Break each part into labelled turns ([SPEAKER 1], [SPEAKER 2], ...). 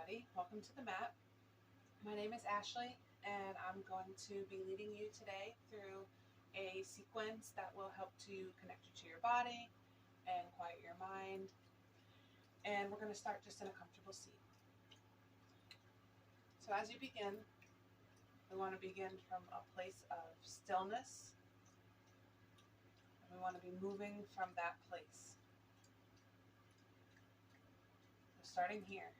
[SPEAKER 1] everybody. Welcome to the mat. My name is Ashley, and I'm going to be leading you today through a sequence that will help to connect you to your body and quiet your mind. And we're going to start just in a comfortable seat. So as you begin, we want to begin from a place of stillness. And we want to be moving from that place. So starting here.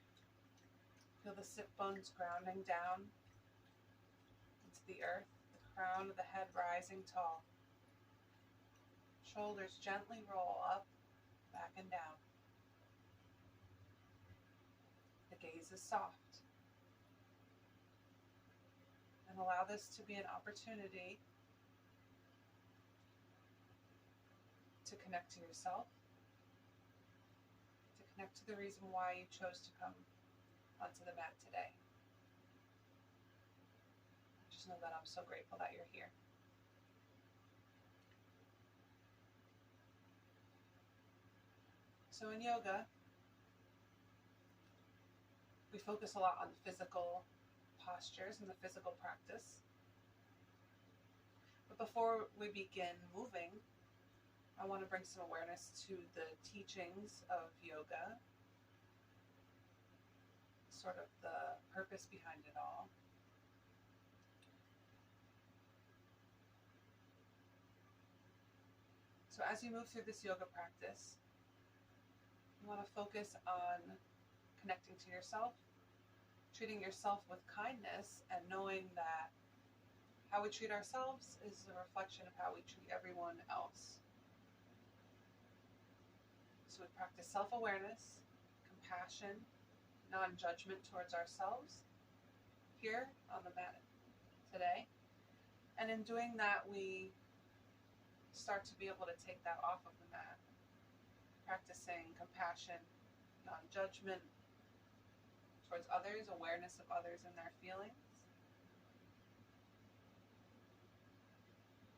[SPEAKER 1] Feel the sit bones grounding down into the earth, the crown of the head rising tall. Shoulders gently roll up, back and down. The gaze is soft. And allow this to be an opportunity to connect to yourself, to connect to the reason why you chose to come onto the mat today. Just know that I'm so grateful that you're here. So in yoga, we focus a lot on physical postures and the physical practice. But before we begin moving, I want to bring some awareness to the teachings of yoga, sort of the purpose behind it all. So as you move through this yoga practice, you want to focus on connecting to yourself, treating yourself with kindness, and knowing that how we treat ourselves is a reflection of how we treat everyone else. So we practice self-awareness, compassion, non-judgment towards ourselves here on the mat today. And in doing that, we start to be able to take that off of the mat, practicing compassion, non-judgment towards others, awareness of others and their feelings.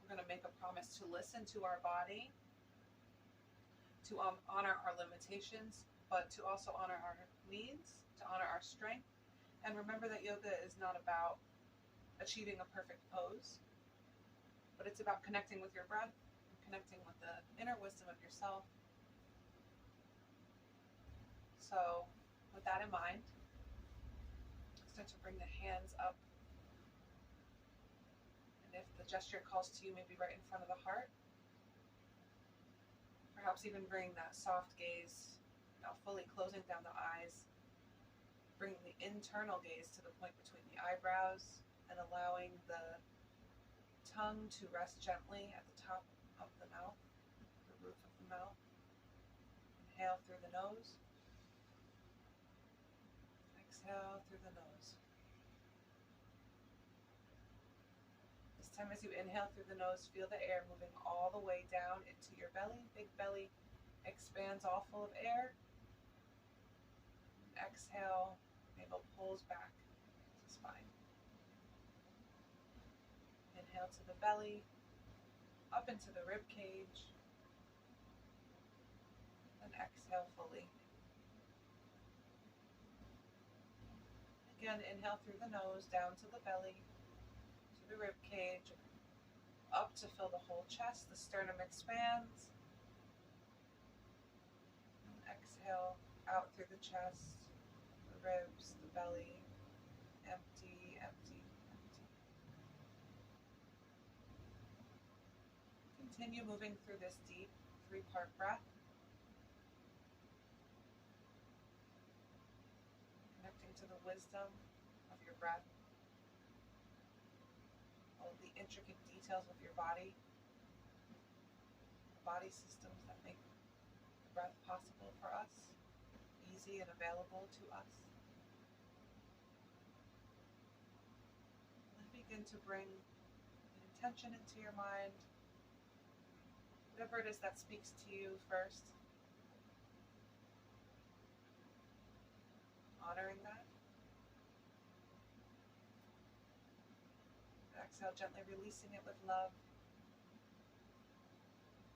[SPEAKER 1] We're going to make a promise to listen to our body, to honor our limitations, but to also honor our needs, to honor our strength. And remember that yoga is not about achieving a perfect pose, but it's about connecting with your breath, and connecting with the inner wisdom of yourself. So with that in mind, start to bring the hands up. And if the gesture calls to you, maybe right in front of the heart, perhaps even bring that soft gaze, now fully closing down the eyes, bringing the internal gaze to the point between the eyebrows and allowing the tongue to rest gently at the top of the mouth, the roof of the mouth. Inhale through the nose. Exhale through the nose. This time as you inhale through the nose, feel the air moving all the way down into your belly. Big belly expands all full of air. Exhale, navel pulls back to spine. Inhale to the belly, up into the rib cage, and exhale fully. Again, inhale through the nose, down to the belly, to the rib cage, up to fill the whole chest. The sternum expands. And exhale out through the chest, the ribs, the belly, empty, empty, empty. Continue moving through this deep 3-part breath. Connecting to the wisdom of your breath. All of the intricate details of your body. The body systems that make the breath possible for us, easy and available to us. And begin to bring an intention into your mind. Whatever it is that speaks to you first. Honoring that. Exhale, gently releasing it with love.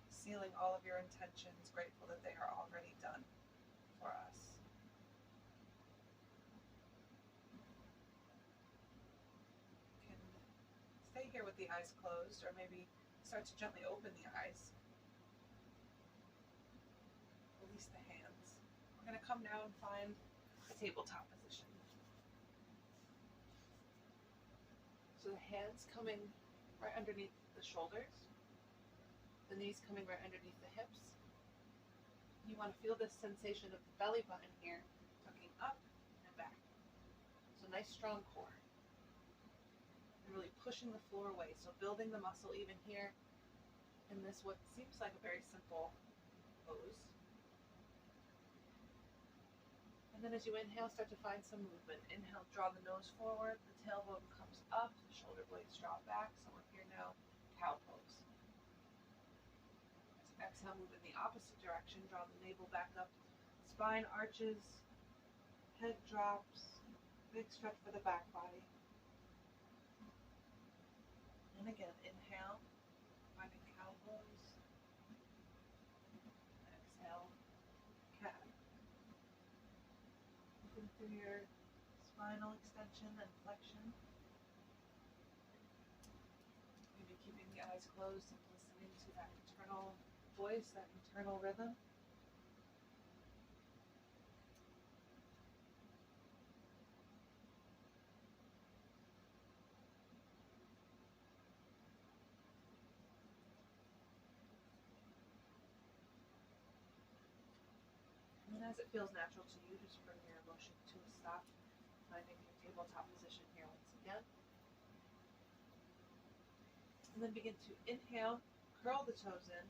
[SPEAKER 1] Sealing all of your intentions, grateful that they are already done for us. here with the eyes closed, or maybe start to gently open the eyes. Release the hands. We're going to come now and find a tabletop position. So the hands coming right underneath the shoulders, the knees coming right underneath the hips. You want to feel this sensation of the belly button here, tucking up and back. So nice strong core. And really pushing the floor away. So building the muscle even here in this what seems like a very simple pose. And then as you inhale, start to find some movement. Inhale, draw the nose forward, the tailbone comes up, the shoulder blades drop back. So we're here now, cow pose. Exhale, move in the opposite direction, draw the navel back up, spine arches, head drops, big stretch for the back body. And again, inhale, finding cow pose. Exhale, cat. Moving through your spinal extension and flexion. Maybe keeping the eyes closed and listening to that internal voice, that internal rhythm. And as it feels natural to you, just bring your emotion to a stop, finding your tabletop position here once again. And then begin to inhale, curl the toes in,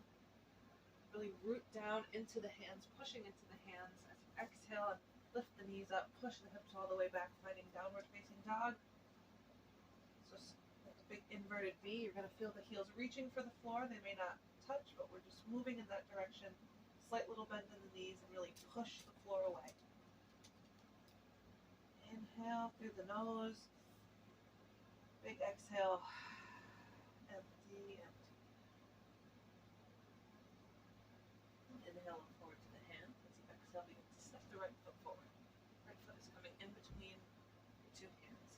[SPEAKER 1] really root down into the hands, pushing into the hands. As you exhale, and lift the knees up, push the hips all the way back, finding downward facing dog. So like a big inverted V, you're going to feel the heels reaching for the floor. They may not touch, but we're just moving in that direction. Slight little bend in the knees and really push the floor away. Inhale through the nose. Big exhale. Empty, empty. Inhale, look forward to the hands. As you exhale, begin to step the right foot forward. Right foot is coming in between your two hands.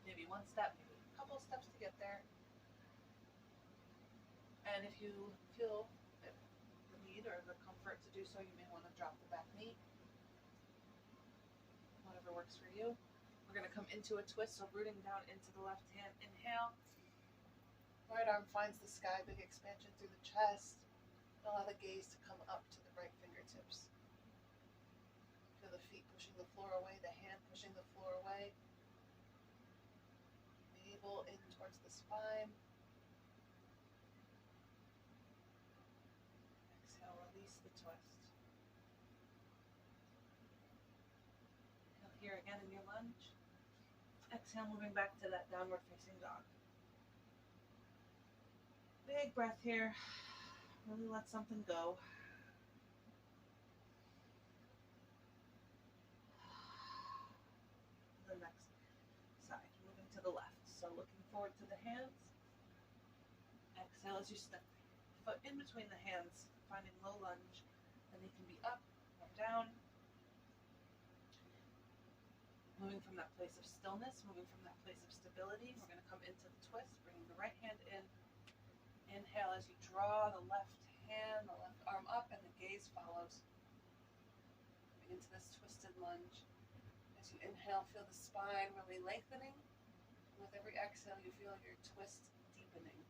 [SPEAKER 1] Maybe one step, maybe a couple of steps to get there. And if you feel the need or the comfort to do so, you may want to drop the back knee. Whatever works for you. We're going to come into a twist, so rooting down into the left hand. Inhale. Right arm finds the sky, big expansion through the chest. Allow the gaze to come up to the right fingertips. Feel the feet pushing the floor away, the hand pushing the floor away. Navel in towards the spine. Exhale, release the twist. Inhale here again in your lunge. Exhale, moving back to that downward facing dog. Big breath here. Really let something go. The next side, moving to the left. So looking forward to the hands. Exhale as you step foot in between the hands, finding low lunge. And they can be up or down. Moving from that place of stillness, moving from that place of stability. We're going to come into the twist, bringing the right hand in. Inhale as you draw the left hand, the left arm up, and the gaze follows. Into this twisted lunge. As you inhale, feel the spine really lengthening. And with every exhale, you feel your twist deepening.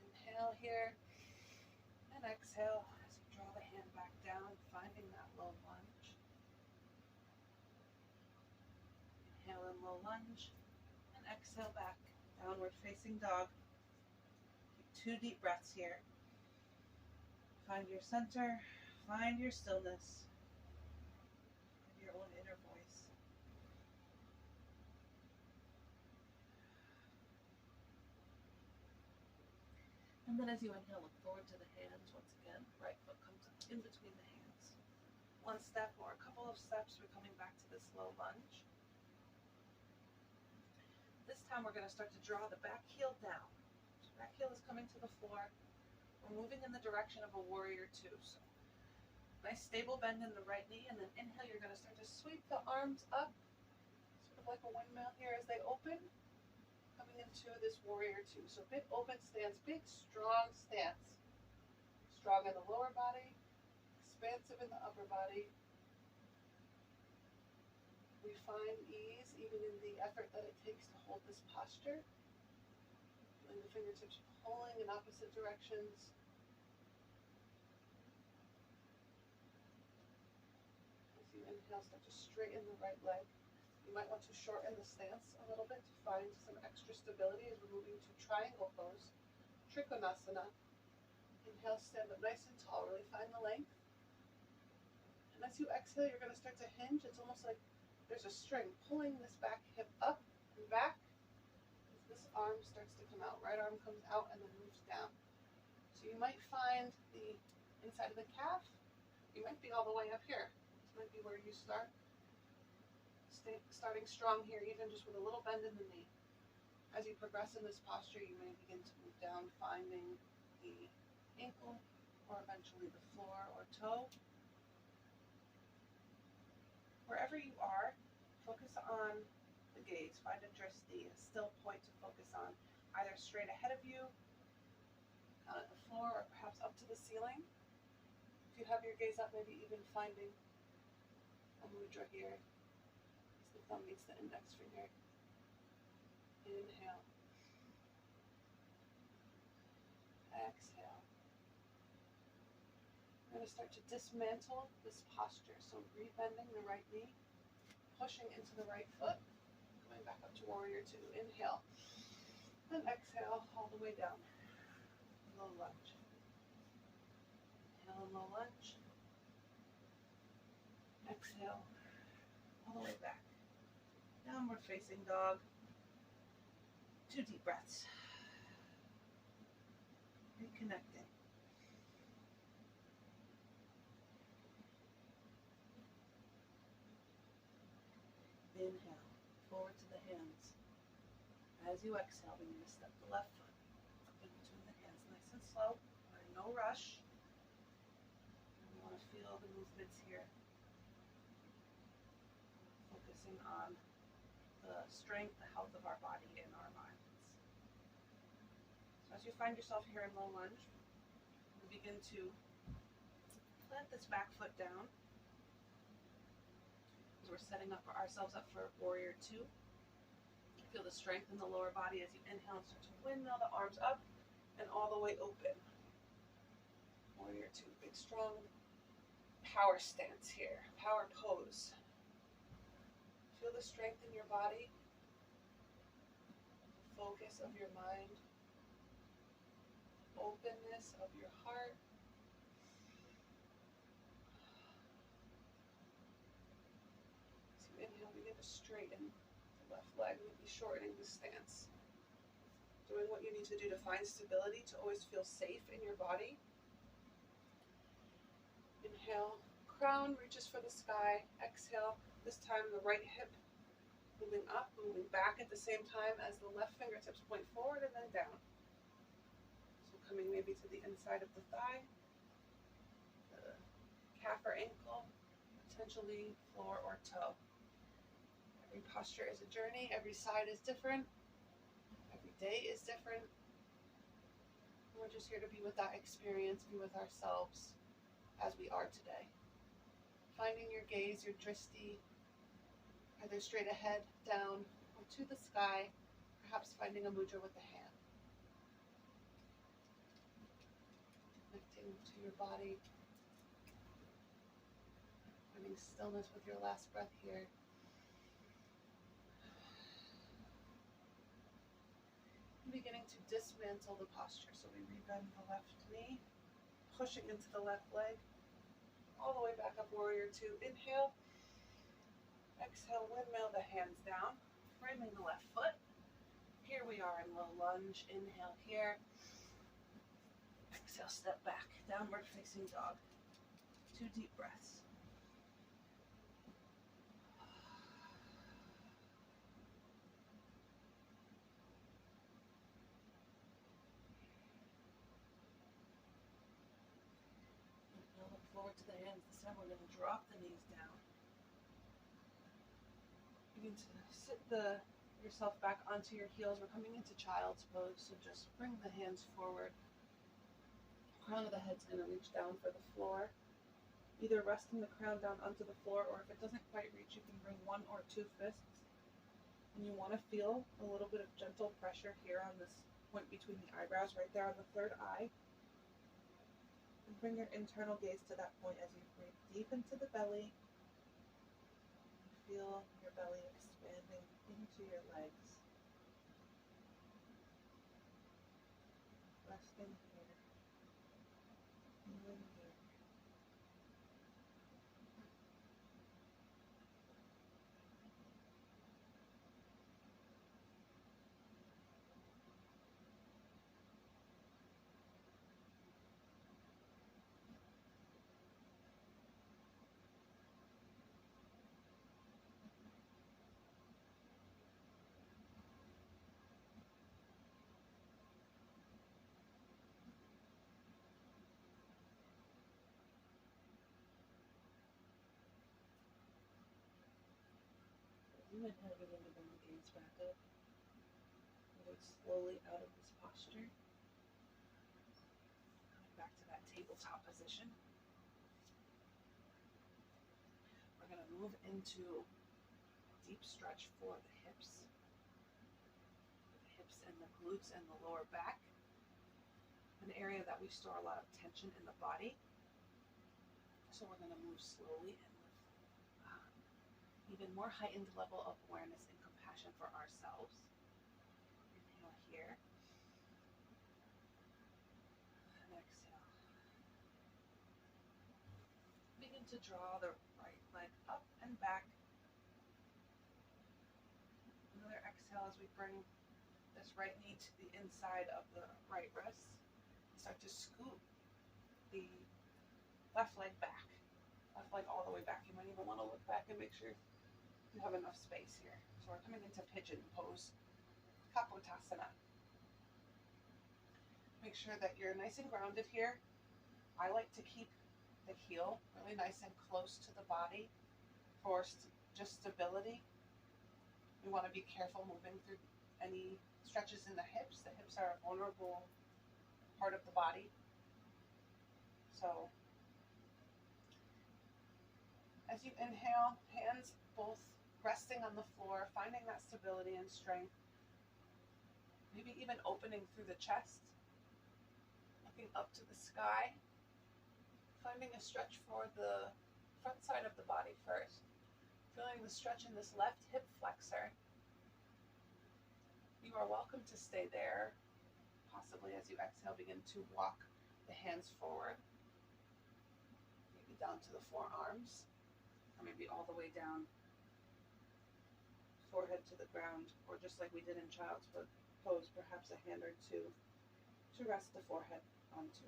[SPEAKER 1] Inhale here, and exhale as you draw the hand back down, finding that low lunge. Inhale in low lunge, and exhale back, downward facing dog. Take 2 deep breaths here. Find your center, find your stillness, and your own inner voice. And then as you inhale, look forward to the hands once again. Right foot comes up in between the hands. 1 step or a couple of steps, we're coming back to this low lunge. This time we're going to start to draw the back heel down. So back heel is coming to the floor. We're moving in the direction of a warrior 2. So Nice stable bend in the right knee, and then inhale, you're going to start to sweep the arms up, sort of like a windmill here as they open, coming into this warrior two. So big open stance, big strong stance. Strong in the lower body, expansive in the upper body. We find ease even in the effort that it takes to hold this posture. Feeling the fingertips pulling in opposite directions. As you inhale, start to straighten the right leg. You might want to shorten the stance a little bit to find some extra stability as we're moving to triangle pose, Trikonasana. Inhale, stand up nice and tall, really find the length. And as you exhale, you're going to start to hinge. It's almost like there's a string pulling this back hip up and back. As this arm starts to come out, right arm comes out and then moves down. So you might find the inside of the calf. You might be all the way up here. This might be where you start. Starting strong here, even just with a little bend in the knee. As you progress in this posture, you may begin to move down, finding the ankle or eventually the floor or toe. Wherever you are, focus on the gaze. Find a drishti, a still point to focus on, either straight ahead of you, at the floor, or perhaps up to the ceiling. If you have your gaze up, maybe even finding a mudra here. The thumb meets the index finger. Inhale. Exhale. We're going to start to dismantle this posture. So rebending the right knee, pushing into the right foot, going back up to warrior two. Inhale. And exhale all the way down. Low lunge. Inhale and low lunge. Exhale all the way back. Downward facing dog. 2 deep breaths. Reconnecting. Inhale, forward to the hands. As you exhale, we're going to step the left foot up in between the hands, nice and slow. No rush. We want to feel the movements here. Focusing on the strength, the health of our body and our minds. So as you find yourself here in low lunge, we begin to plant this back foot down as we're setting up ourselves up for warrior two. Feel the strength in the lower body as you inhale and start to windmill the arms up and all the way open. Warrior two, big strong power stance here, power pose. Feel the strength in your body, focus of your mind, openness of your heart. As you inhale, begin to straighten the left leg, maybe shortening the stance. Doing what you need to do to find stability, to always feel safe in your body. Inhale, crown reaches for the sky. Exhale, this time the right hip moving up, moving back at the same time as the left fingertips point forward and then down. So coming maybe to the inside of the thigh, the calf or ankle, potentially floor or toe. Every posture is a journey, every side is different, every day is different. We're just here to be with that experience, be with ourselves as we are today. Finding your gaze, your drishti, either straight ahead, down, or to the sky, perhaps finding a mudra with the hand. Connecting to your body, finding stillness with your last breath here. And beginning to dismantle the posture. So we rebend the left knee, pushing into the left leg, all the way back up, warrior two. Inhale. Exhale, windmill the hands down, framing the left foot. Here we are in low lunge. Inhale here. Exhale, step back, downward facing dog. 2 deep breaths. Inhale, look forward to the hands, the time, we're going to drop the knees down. Begin to sit yourself back onto your heels. We're coming into child's pose, so just bring the hands forward. Crown of the head's going to reach down for the floor. Either resting the crown down onto the floor, or if it doesn't quite reach, you can bring one or two fists. And you want to feel a little bit of gentle pressure here on this point between the eyebrows, right there on the third eye. And bring your internal gaze to that point as you breathe deep into the belly. Feel your belly expanding into your legs. Resting here. Feeling here. Inhale, begin to bring the gaze back up. Move slowly out of this posture. Coming back to that tabletop position. We're going to move into a deep stretch for the hips. The hips and the glutes and the lower back. An area that we store a lot of tension in the body. So we're going to move slowly and with even more heightened level of awareness and compassion for ourselves. Inhale here. And exhale. Begin to draw the right leg up and back. Another exhale as we bring this right knee to the inside of the right wrist. Start to scoot the left leg back. Left leg all the way back. You might even want to look back and make sure you have enough space here. So we're coming into pigeon pose, Kapotasana. Make sure that you're nice and grounded here. I like to keep the heel really nice and close to the body for just stability. We want to be careful moving through any stretches in the hips. The hips are a vulnerable part of the body. So as you inhale, hands both resting on the floor, finding that stability and strength. Maybe even opening through the chest, looking up to the sky, finding a stretch for the front side of the body first. Feeling the stretch in this left hip flexor. You are welcome to stay there. Possibly as you exhale, begin to walk the hands forward. Maybe down to the forearms, or maybe all the way down, forehead to the ground, or just like we did in child's pose, perhaps a hand or two to rest the forehead onto.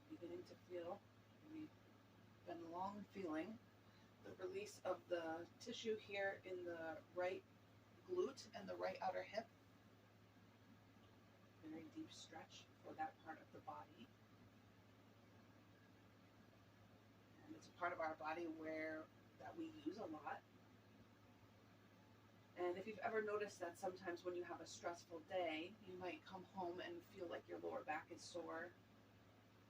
[SPEAKER 1] So beginning to feel, we've been long feeling the release of the tissue here in the right glute and the right outer hip. Very deep stretch for that part of the body. And it's a part of our body that we use a lot. And if you've ever noticed that sometimes when you have a stressful day, you might come home and feel like your lower back is sore,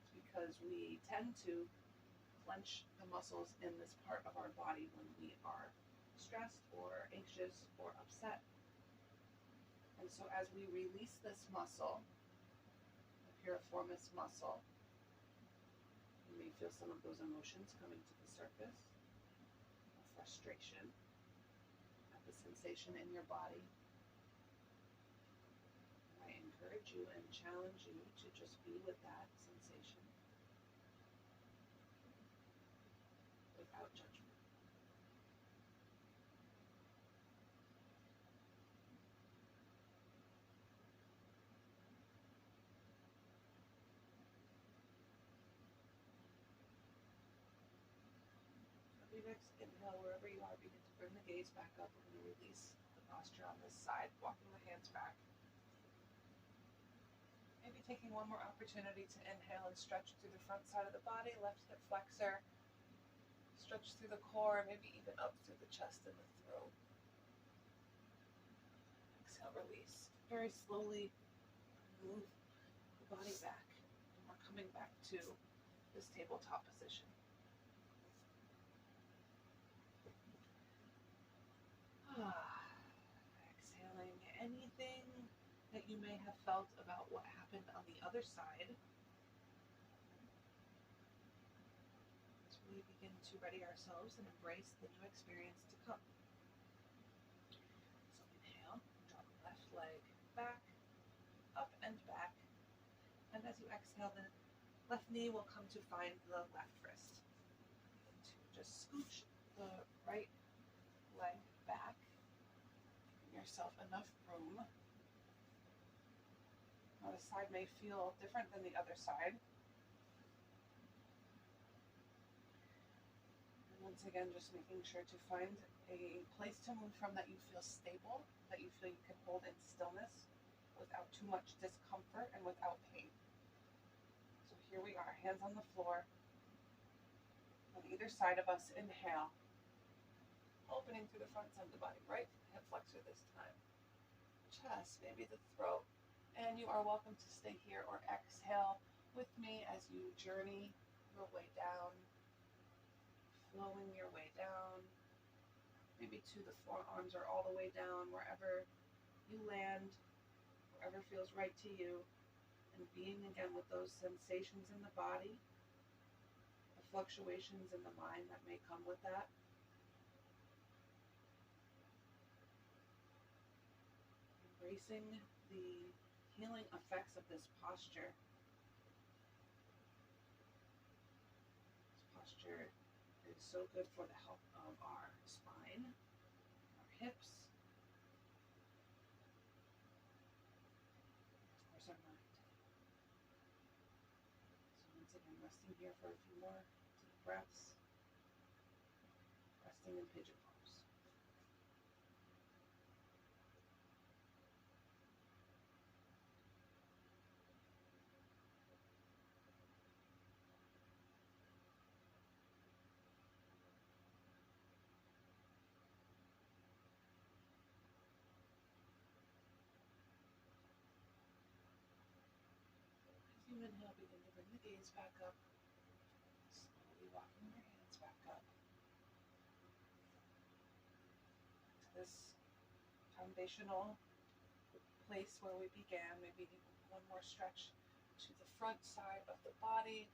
[SPEAKER 1] it's because we tend to clench the muscles in this part of our body when we are stressed or anxious or upset. And so as we release this muscle, the piriformis muscle, you may feel some of those emotions coming to the surface, of frustration at the sensation in your body. I encourage you and challenge you to just be with that sensation without judgment. Your next inhale, wherever you are, begin to bring the gaze back up. We're going to release the posture on this side, walking the hands back. Maybe Taking one more opportunity to inhale and stretch through the front side of the body, left hip flexor, stretch through the core, maybe even up through the chest and the throat. Exhale, release. Very slowly move the body back. And we're coming back to this tabletop position. Exhaling anything that you may have felt about what happened on the other side. As we begin to ready ourselves and embrace the new experience to come. So inhale, draw the left leg back, up and back. And as you exhale, the left knee will come to find the left wrist. Begin to just scooch the right leg back. Give yourself enough room. Now the side may feel different than the other side. And once again, just making sure to find a place to move from that you feel stable, that you feel you can hold in stillness without too much discomfort and without pain. So here we are, hands on the floor. On either side of us, inhale. Opening through the front side of the body, right hip flexor this time. Chest, maybe the throat. And you are welcome to stay here or exhale with me as you journey your way down, flowing your way down, maybe to the forearms or all the way down, wherever you land, wherever feels right to you, and being again with those sensations in the body, the fluctuations in the mind that may come with that. Embracing the healing effects of this posture. This posture is so good for the health of our spine, our hips, of course our mind. So once again, resting here for a few more deep breaths, resting in pigeon pose. As you inhale, begin to bring the gaze back up, slowly walking your hands back up to this foundational place where we began. Maybe one more stretch to the front side of the body.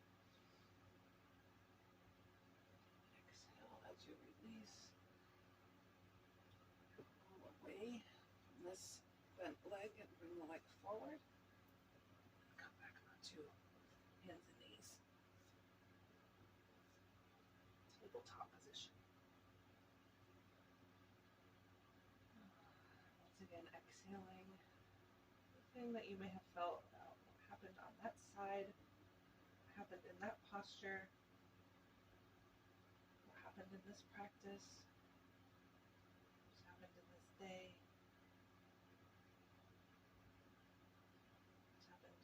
[SPEAKER 1] Exhale as you release. Go away from this bent leg and bring the leg forward. Come back onto hands and knees. Tabletop position. Once again, exhaling the thing that you may have felt about what happened on that side, what happened in that posture, what happened in this practice, what happened in this day, what happened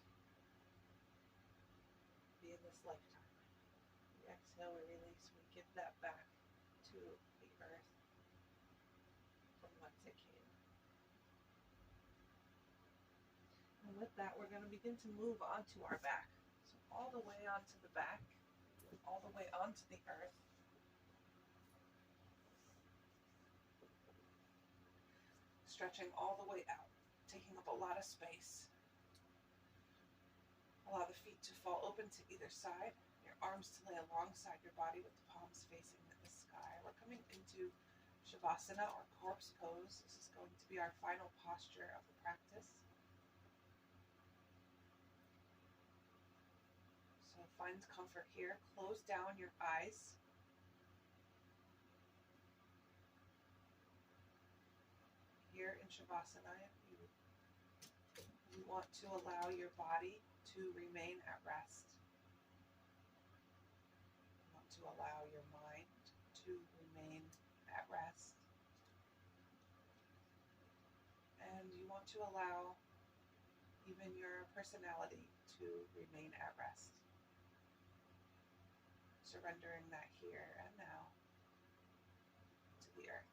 [SPEAKER 1] in this lifetime. We exhale, we release, we give that back to the earth from whence it came. And with that, we're going to begin to move onto our back. So all the way onto the back, all the way onto the earth. Stretching all the way out, taking up a lot of space. Allow the feet to fall open to either side, your arms to lay alongside your body with the palms facing the sky. We're coming into Shavasana or corpse pose. This is going to be our final posture of the practice. So find comfort here. Close down your eyes. Here in Shavasana, you want to allow your body to remain at rest. You want to allow your mind to remain at rest. And you want to allow even your personality to remain at rest. Surrendering that here and now to the earth.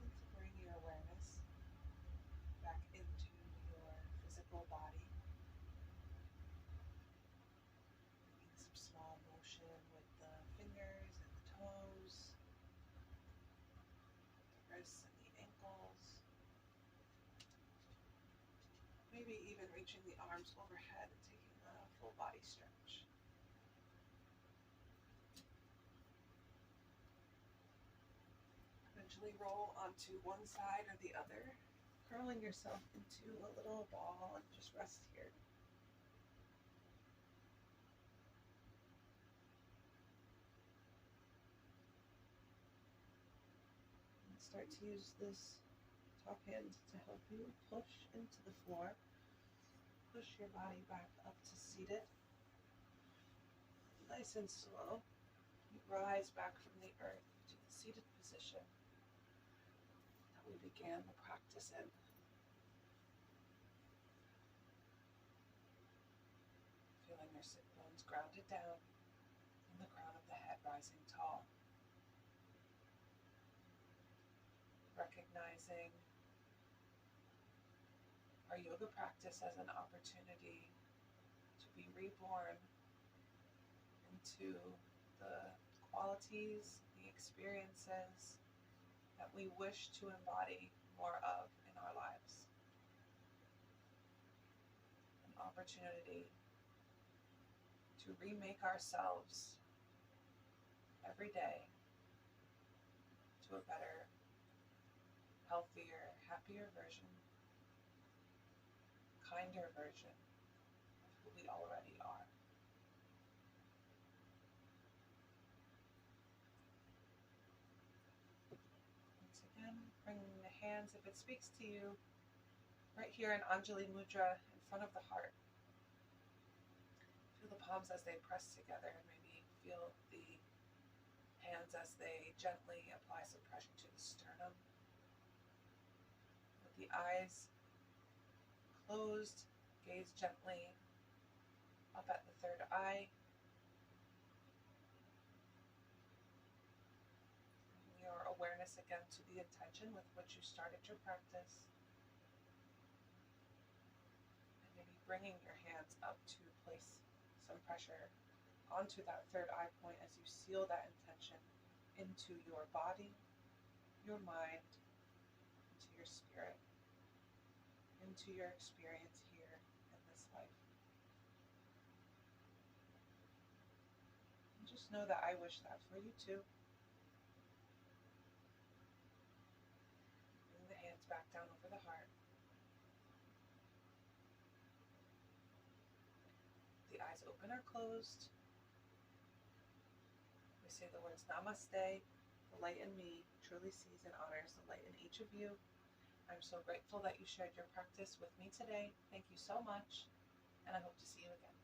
[SPEAKER 1] And to bring your awareness back into your physical body, making some small motion with the fingers and the toes, the wrists and the ankles. Maybe even reaching the arms overhead and taking a full body stretch. Eventually roll onto one side or the other, curling yourself into a little ball and just rest here. And start to use this top hand to help you push into the floor. Push your body back up to seated. Nice and slow. You rise back from the earth to the seated position that we began the practice in. Feeling your sit bones grounded down and the crown of the head rising tall. Recognizing our yoga practice as an opportunity to be reborn into the qualities, the experiences that we wish to embody more of in our lives. An opportunity to remake ourselves every day to a better, healthier, happier version, kinder version of who we already are. Once again, bringing the hands, if it speaks to you, right here in Anjali Mudra in front of the heart. Feel the palms as they press together, and maybe feel the hands as they gently apply some pressure to the sternum. With the eyes closed, gaze gently up at the third eye. Bring your awareness again to the intention with which you started your practice. And maybe bringing your hands up to place some pressure onto that third eye point as you seal that intention into your body, your mind, into your spirit, into your experience here in this life. And just know that I wish that for you too. Bring the hands back down over the heart. The eyes open or closed. We say the words namaste. The light in me truly sees and honors the light in each of you. I'm so grateful that you shared your practice with me today. Thank you so much, and I hope to see you again.